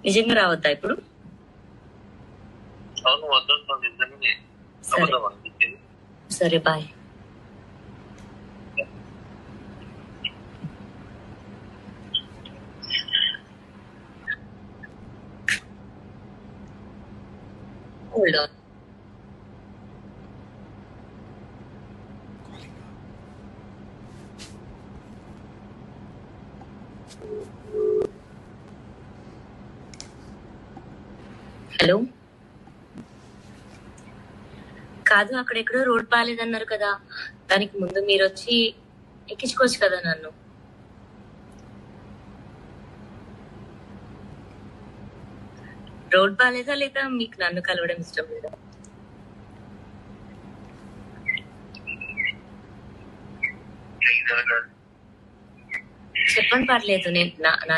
నిజంగా రావద్దా ఇప్పుడు? అవును వద్దంటాను నిజంగానే. సరే అబద్ధం అనిపించేది. సరే బాయ్. Hold on. హలో, కాదు అక్కడ ఎక్కడో రోడ్ బాగాలేదన్నారు కదా, దానికి ముందు మీరు వచ్చి ఎక్కించుకోవచ్చు కదా నన్ను. రోడ్ బాగాలేదా లేదా మీకు నన్ను కలవడం ఇష్టం లేదా? చెప్పండి, పర్లేదు. నేను నా